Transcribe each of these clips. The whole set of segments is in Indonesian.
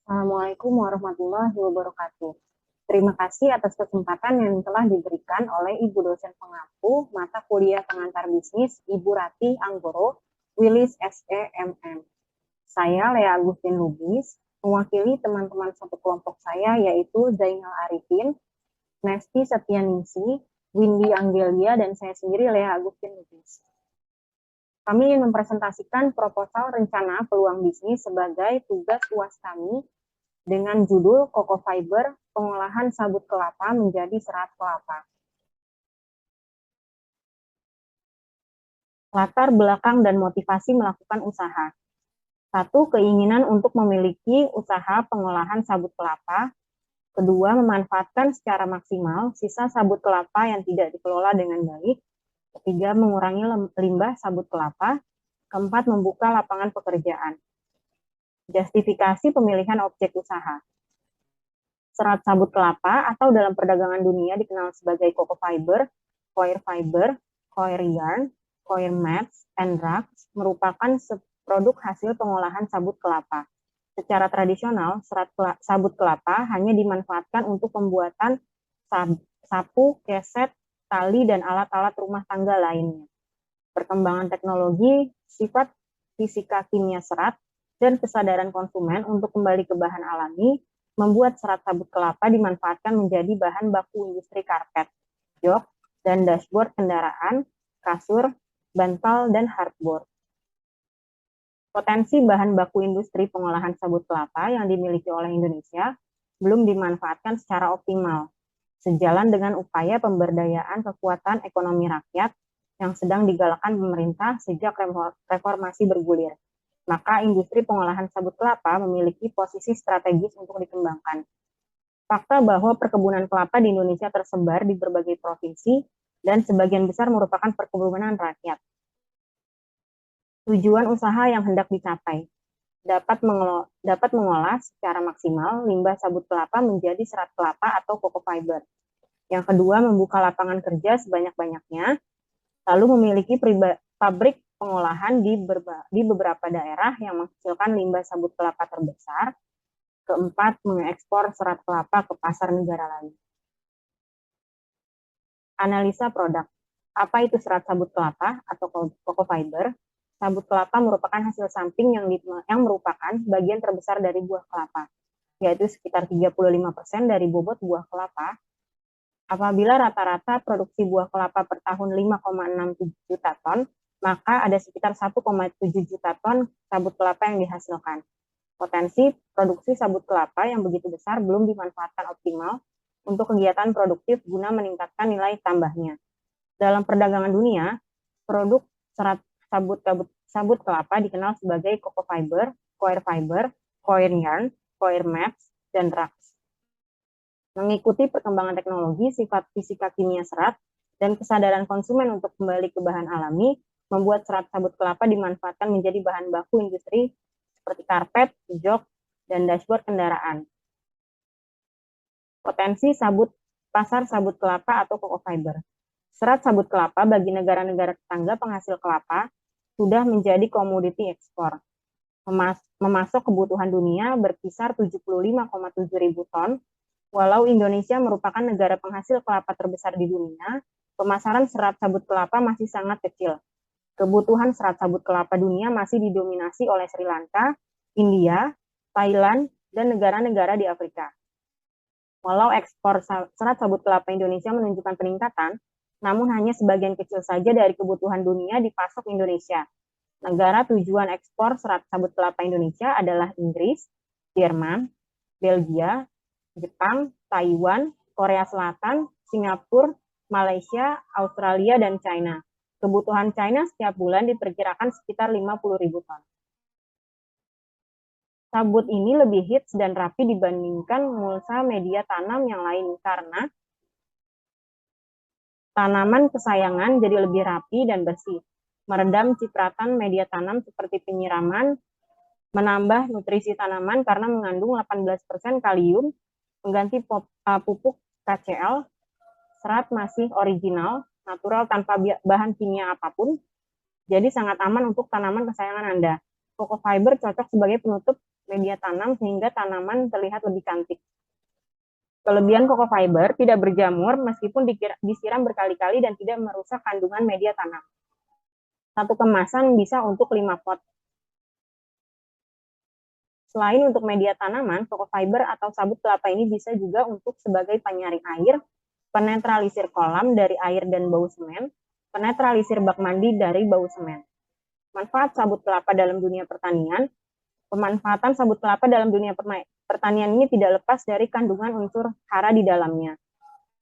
Assalamualaikum warahmatullahi wabarakatuh. Terima kasih atas kesempatan yang telah diberikan oleh Ibu dosen pengampu mata kuliah pengantar bisnis Ibu Rati Anggoro, Willis SEMM. Saya Lea Agustin Lubis, mewakili teman-teman satu kelompok saya yaitu Zainal Arifin, Nesti Setianingsi, Windy Anggelia, dan saya sendiri Lea Agustin Lubis. Kami ingin mempresentasikan proposal rencana peluang bisnis sebagai tugas UAS kami dengan judul Coco Fiber, pengolahan sabut kelapa menjadi serat kelapa. Latar belakang dan motivasi melakukan usaha. 1. Keinginan untuk memiliki usaha pengolahan sabut kelapa. 2. Memanfaatkan secara maksimal sisa sabut kelapa yang tidak dikelola dengan baik. 3. Mengurangi limbah sabut kelapa. 4. Membuka lapangan pekerjaan. Justifikasi pemilihan objek usaha. Serat sabut kelapa atau dalam perdagangan dunia dikenal sebagai coco fiber, coir yarn, coir mats, and rugs merupakan produk hasil pengolahan sabut kelapa. Secara tradisional, serat sabut kelapa hanya dimanfaatkan untuk pembuatan sapu, keset, tali, dan alat-alat rumah tangga lainnya. Perkembangan teknologi, sifat fisika kimia serat, dan kesadaran konsumen untuk kembali ke bahan alami membuat serat sabut kelapa dimanfaatkan menjadi bahan baku industri karpet, jok, dan dashboard kendaraan, kasur, bantal, dan hardboard. Potensi bahan baku industri pengolahan sabut kelapa yang dimiliki oleh Indonesia belum dimanfaatkan secara optimal, sejalan dengan upaya pemberdayaan kekuatan ekonomi rakyat yang sedang digalakkan pemerintah sejak reformasi bergulir. Maka industri pengolahan sabut kelapa memiliki posisi strategis untuk dikembangkan. Fakta bahwa perkebunan kelapa di Indonesia tersebar di berbagai provinsi dan sebagian besar merupakan perkebunan rakyat. Tujuan usaha yang hendak dicapai dapat mengolah secara maksimal limbah sabut kelapa menjadi serat kelapa atau coco fiber. Yang kedua, membuka lapangan kerja sebanyak-banyaknya, lalu memiliki pabrik pengolahan di beberapa daerah yang menghasilkan limbah sabut kelapa terbesar. Keempat, mengekspor serat kelapa ke pasar negara lain. Analisa produk. Apa itu serat sabut kelapa atau coco fiber? Sabut kelapa merupakan hasil samping yang merupakan bagian terbesar dari buah kelapa, yaitu sekitar 35% dari bobot buah kelapa. Apabila rata-rata produksi buah kelapa per tahun 5,67 juta ton, maka ada sekitar 1,7 juta ton sabut kelapa yang dihasilkan. Potensi produksi sabut kelapa yang begitu besar belum dimanfaatkan optimal untuk kegiatan produktif guna meningkatkan nilai tambahnya. Dalam perdagangan dunia, produk serat sabut kelapa dikenal sebagai coco fiber, coir yarn, coir mats, dan rugs. Mengikuti perkembangan teknologi, sifat fisika kimia serat, dan kesadaran konsumen untuk kembali ke bahan alami, membuat serat sabut kelapa dimanfaatkan menjadi bahan baku industri seperti karpet, jok, dan dashboard kendaraan. Potensi pasar sabut kelapa atau coco fiber. Serat sabut kelapa bagi negara-negara tetangga penghasil kelapa sudah menjadi komoditi ekspor. Memasok kebutuhan dunia berkisar 75,7 ribu ton. Walau Indonesia merupakan negara penghasil kelapa terbesar di dunia, pemasaran serat sabut kelapa masih sangat kecil. Kebutuhan serat sabut kelapa dunia masih didominasi oleh Sri Lanka, India, Thailand, dan negara-negara di Afrika. Walau ekspor serat sabut kelapa Indonesia menunjukkan peningkatan, namun hanya sebagian kecil saja dari kebutuhan dunia dipasok Indonesia. Negara tujuan ekspor serat sabut kelapa Indonesia adalah Inggris, Jerman, Belgia, Jepang, Taiwan, Korea Selatan, Singapura, Malaysia, Australia, dan China. Kebutuhan China setiap bulan diperkirakan sekitar 50.000 ton. Sabut ini lebih hits dan rapi dibandingkan mulsa media tanam yang lain karena tanaman kesayangan jadi lebih rapi dan bersih, meredam cipratan media tanam seperti penyiraman, menambah nutrisi tanaman karena mengandung 18% kalium, mengganti pupuk KCl, serat masih original, natural tanpa bahan kimia apapun, jadi sangat aman untuk tanaman kesayangan Anda. Coco fiber cocok sebagai penutup media tanam sehingga tanaman terlihat lebih cantik. Kelebihan coco fiber tidak berjamur meskipun disiram berkali-kali dan tidak merusak kandungan media tanam. Satu kemasan bisa untuk 5 pot. Selain untuk media tanaman, coco fiber atau sabut kelapa ini bisa juga untuk sebagai penyaring air, penetralisir kolam dari air dan bau semen, penetralisir bak mandi dari bau semen. Manfaat sabut kelapa dalam dunia pertanian. Pemanfaatan sabut kelapa dalam dunia pertanian ini tidak lepas dari kandungan unsur hara di dalamnya.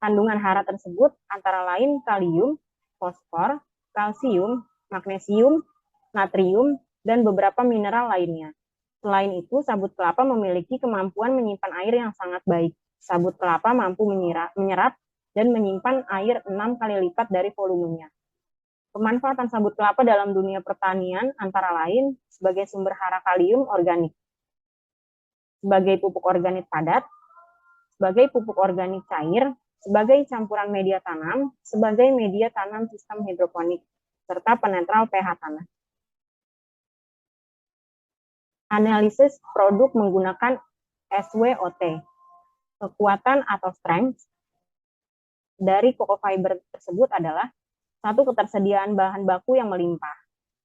Kandungan hara tersebut antara lain kalium, fosfor, kalsium, magnesium, natrium, dan beberapa mineral lainnya. Selain itu, sabut kelapa memiliki kemampuan menyimpan air yang sangat baik. Sabut kelapa mampu menyerap dan menyimpan air 6 kali lipat dari volumenya. Pemanfaatan sabut kelapa dalam dunia pertanian antara lain sebagai sumber hara kalium organik, sebagai pupuk organik padat, sebagai pupuk organik cair, sebagai campuran media tanam, sebagai media tanam sistem hidroponik, serta penetral pH tanah. Analisis produk menggunakan SWOT. Kekuatan atau strength dari coco fiber tersebut adalah: 1. Ketersediaan bahan baku yang melimpah.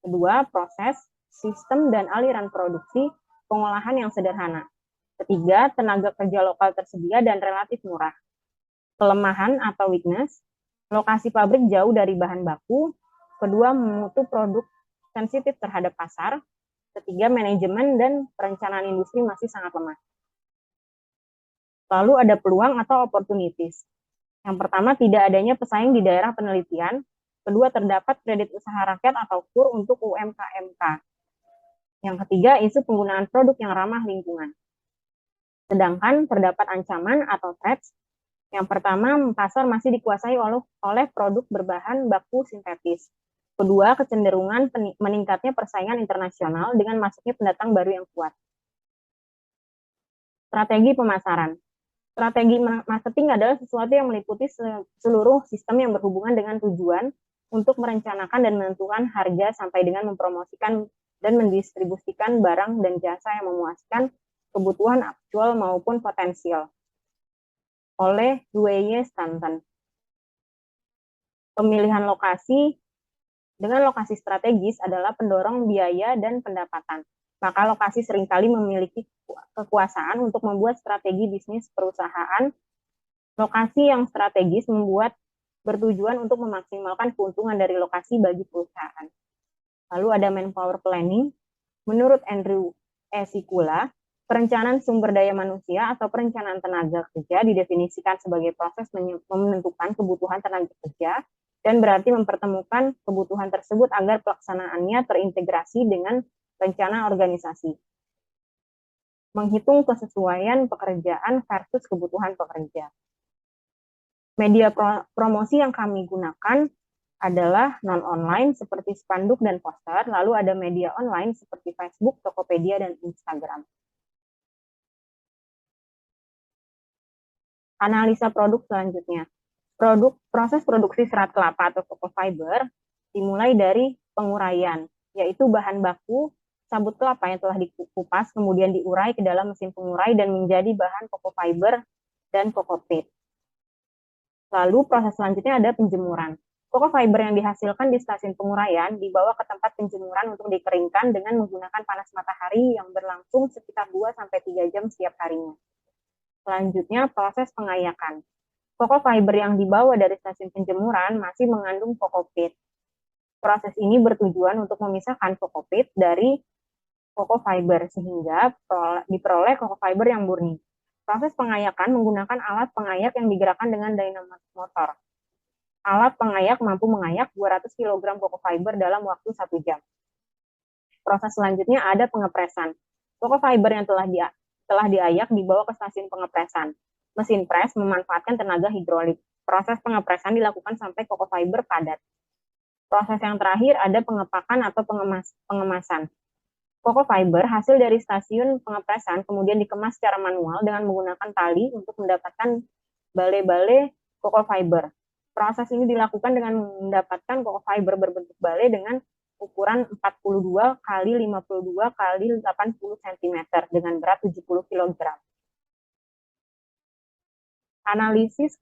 2. Proses, sistem, dan aliran produksi pengolahan yang sederhana. 3. Tenaga kerja lokal tersedia dan relatif murah. Kelemahan atau weakness, lokasi pabrik jauh dari bahan baku. 2. Mutu produk sensitif terhadap pasar. 3. Manajemen dan perencanaan industri masih sangat lemah. Lalu ada peluang atau opportunities. Yang pertama, tidak adanya pesaing di daerah penelitian. Kedua, terdapat kredit usaha rakyat atau KUR untuk UMKM. Yang ketiga, isu penggunaan produk yang ramah lingkungan. Sedangkan terdapat ancaman atau threats. Yang pertama, pasar masih dikuasai oleh produk berbahan baku sintetis. Kedua, kecenderungan meningkatnya persaingan internasional dengan masuknya pendatang baru yang kuat. Strategi pemasaran. Strategi marketing adalah sesuatu yang meliputi seluruh sistem yang berhubungan dengan tujuan untuk merencanakan dan menentukan harga sampai dengan mempromosikan dan mendistribusikan barang dan jasa yang memuaskan kebutuhan aktual maupun potensial. Oleh Dwayne Stanton. Pemilihan lokasi dengan lokasi strategis adalah pendorong biaya dan pendapatan. Maka lokasi seringkali memiliki kekuasaan untuk membuat strategi bisnis perusahaan. Lokasi yang strategis bertujuan untuk memaksimalkan keuntungan dari lokasi bagi perusahaan. Lalu ada manpower planning. Menurut Andrew Sikula, perencanaan sumber daya manusia atau perencanaan tenaga kerja didefinisikan sebagai proses menentukan kebutuhan tenaga kerja dan berarti mempertemukan kebutuhan tersebut agar pelaksanaannya terintegrasi dengan rencana organisasi. Menghitung kesesuaian pekerjaan versus kebutuhan pekerja. Media promosi yang kami gunakan adalah non-online seperti spanduk dan poster, lalu ada media online seperti Facebook, Tokopedia, dan Instagram. Analisa produk selanjutnya. Proses produksi serat kelapa atau coco fiber dimulai dari penguraian, yaitu bahan baku sabut kelapa yang telah dikupas kemudian diurai ke dalam mesin pengurai dan menjadi bahan coco fiber dan coco peat. Lalu proses selanjutnya ada penjemuran. Coco fiber yang dihasilkan di stasiun penguraian dibawa ke tempat penjemuran untuk dikeringkan dengan menggunakan panas matahari yang berlangsung sekitar 2-3 jam setiap harinya. Selanjutnya proses pengayakan. Coco fiber yang dibawa dari stasiun penjemuran masih mengandung coco peat. Proses ini bertujuan untuk memisahkan coco peat dari coco fiber sehingga diperoleh coco fiber yang murni. Proses pengayakan menggunakan alat pengayak yang digerakkan dengan dynamotor. Alat pengayak mampu mengayak 200 kg coco fiber dalam waktu 1 jam. Proses selanjutnya ada pengepresan. Coco fiber yang telah diayak dibawa ke stasiun pengepresan. Mesin pres memanfaatkan tenaga hidrolik. Proses pengepresan dilakukan sampai coco fiber padat. Proses yang terakhir ada pengepakan atau pengemasan. Coco fiber hasil dari stasiun pengepresan kemudian dikemas secara manual dengan menggunakan tali untuk mendapatkan bale-bale coco fiber. Proses ini dilakukan dengan mendapatkan coco fiber berbentuk bale dengan ukuran 42 kali 52 kali 80 cm dengan berat 70 kg. Analisis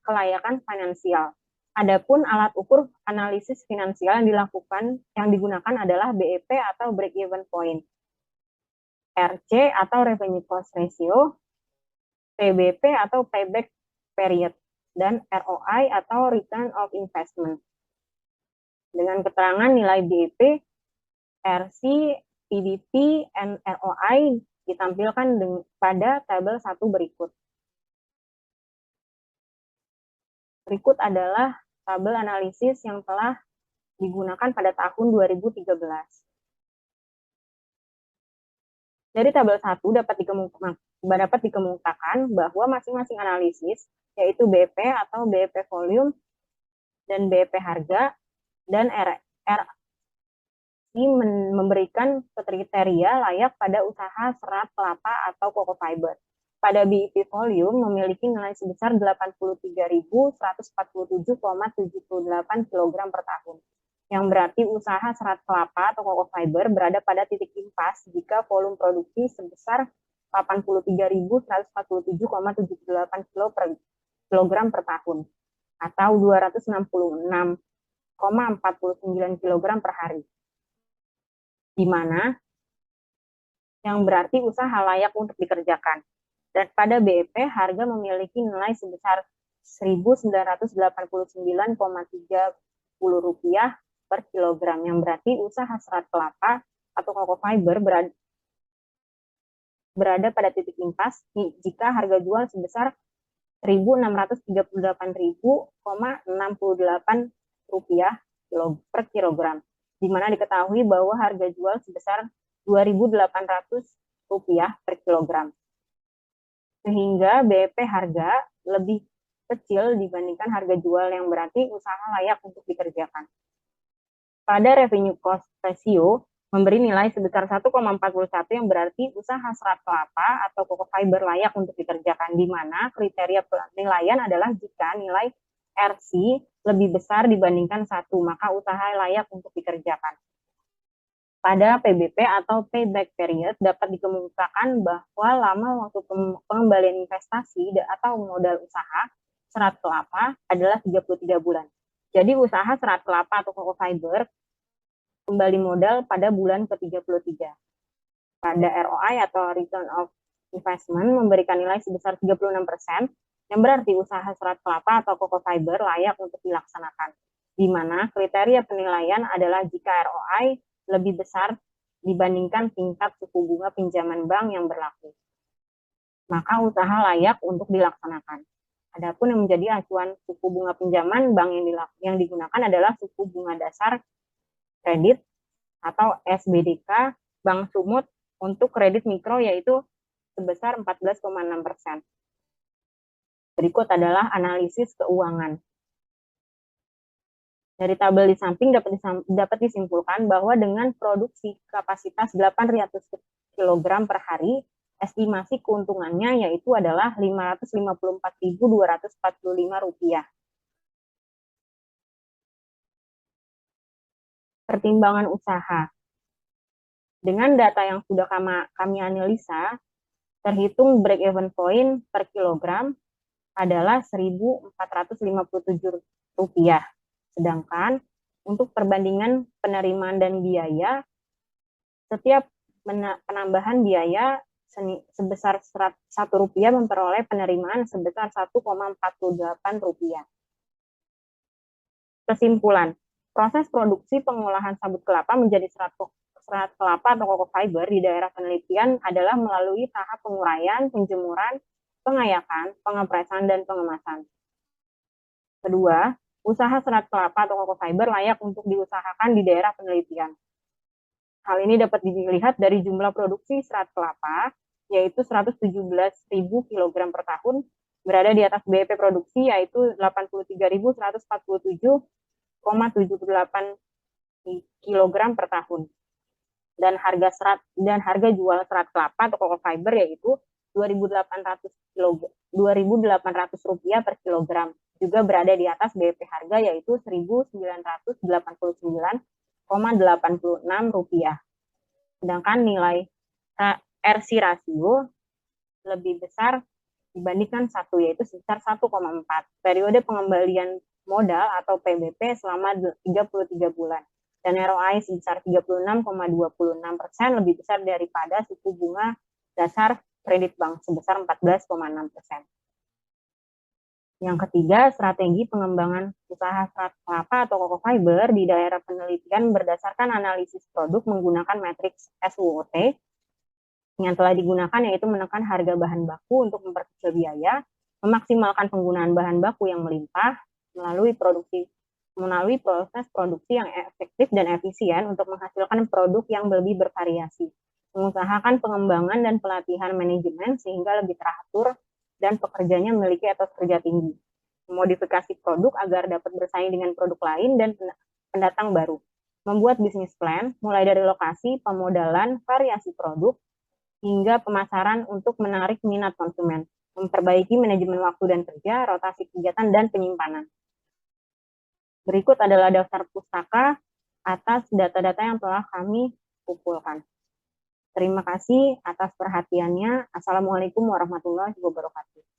kelayakan finansial. Adapun alat ukur analisis finansial yang digunakan adalah BEP atau break even point, RC atau revenue cost ratio, PBP atau payback period, dan ROI atau return of investment. Dengan keterangan nilai BEP, RC, PBP, dan ROI ditampilkan pada tabel 1 berikut. Berikut adalah tabel analisis yang telah digunakan pada tahun 2013. Dari tabel 1 dapat dikemukakan bahwa masing-masing analisis, yaitu BEP atau BEP volume dan BEP harga, dan RC memberikan kriteria layak pada usaha serat kelapa atau cocoa fiber. Pada BEP volume memiliki nilai sebesar 83.147,78 kg per tahun, yang berarti usaha serat kelapa atau cocoa fiber berada pada titik impas jika volume produksi sebesar 83.147,78 kg per tahun, atau 266,49 kg per hari, di mana yang berarti usaha layak untuk dikerjakan. Dan pada BEP, harga memiliki nilai sebesar Rp1.989,30 per kilogram, yang berarti usaha serat kelapa atau cocoa fiber berada pada titik impas jika harga jual sebesar Rp1.638.068 per kilogram, di mana diketahui bahwa harga jual sebesar Rp2.800 per kilogram. Sehingga BEP harga lebih kecil dibandingkan harga jual, yang berarti usaha layak untuk dikerjakan. Pada revenue cost ratio memberi nilai sebesar 1,41, yang berarti usaha serat kelapa atau cocoa fiber layak untuk dikerjakan, di mana kriteria penilaian adalah jika nilai RC lebih besar dibandingkan 1, maka usaha layak untuk dikerjakan. Pada PBP atau payback period dapat dikemukakan bahwa lama waktu pengembalian investasi atau modal usaha serat kelapa adalah 33 bulan. Jadi usaha serat kelapa atau cocoa fiber kembali modal pada bulan ke-33. Pada ROI atau return of investment memberikan nilai sebesar 36%, yang berarti usaha serat kelapa atau cocoa fiber layak untuk dilaksanakan, di mana kriteria penilaian adalah jika ROI lebih besar dibandingkan tingkat suku bunga pinjaman bank yang berlaku, maka usaha layak untuk dilaksanakan. Adapun yang menjadi acuan suku bunga pinjaman bank yang digunakan adalah suku bunga dasar kredit atau SBDK Bank Sumut untuk kredit mikro, yaitu sebesar 14,6%. Berikut adalah analisis keuangan. Dari tabel di samping dapat disimpulkan bahwa dengan produksi kapasitas 800 kg per hari, estimasi keuntungannya yaitu adalah Rp554.245. Pertimbangan usaha. Dengan data yang sudah kami analisa, terhitung break even point per kilogram adalah Rp1.457. Sedangkan untuk perbandingan penerimaan dan biaya, setiap penambahan biaya sebesar Rp1 memperoleh penerimaan sebesar Rp1,48. Kesimpulan, proses produksi pengolahan sabut kelapa menjadi serat kelapa atau cocoa fiber di daerah penelitian adalah melalui tahap penguraian, penjemuran, pengayakan, pengepresan, dan pengemasan. Kedua, usaha serat kelapa atau cocoa fiber layak untuk diusahakan di daerah penelitian. Hal ini dapat dilihat dari jumlah produksi serat kelapa, yaitu 117.000 kg per tahun, berada di atas BEP produksi, yaitu 83.147,78 kg per tahun. Dan harga jual serat kelapa atau cocoa fiber yaitu Rp2.800 per kilogram, juga berada di atas BEP harga, yaitu Rp1.989,30 rupiah. Sedangkan nilai RC rasio lebih besar dibandingkan 1, yaitu sebesar 1,4. Periode pengembalian modal atau PBP selama 33 bulan. Dan ROI sebesar 36,26% lebih besar daripada suku bunga dasar kredit bank sebesar 14,6%. Yang ketiga, strategi pengembangan usaha serat kelapa atau cocoa fiber di daerah penelitian berdasarkan analisis produk menggunakan matriks SWOT yang telah digunakan, yaitu menekan harga bahan baku untuk memperkecil biaya, memaksimalkan penggunaan bahan baku yang melimpah melalui proses produksi yang efektif dan efisien untuk menghasilkan produk yang lebih bervariasi, mengusahakan pengembangan dan pelatihan manajemen sehingga lebih teratur dan pekerjanya memiliki etos kerja tinggi, memodifikasi produk agar dapat bersaing dengan produk lain dan pendatang baru, membuat bisnis plan mulai dari lokasi, pemodalan, variasi produk, hingga pemasaran untuk menarik minat konsumen, memperbaiki manajemen waktu dan kerja, rotasi kegiatan, dan penyimpanan. Berikut adalah daftar pustaka atas data-data yang telah kami kumpulkan. Terima kasih atas perhatiannya. Assalamualaikum warahmatullahi wabarakatuh.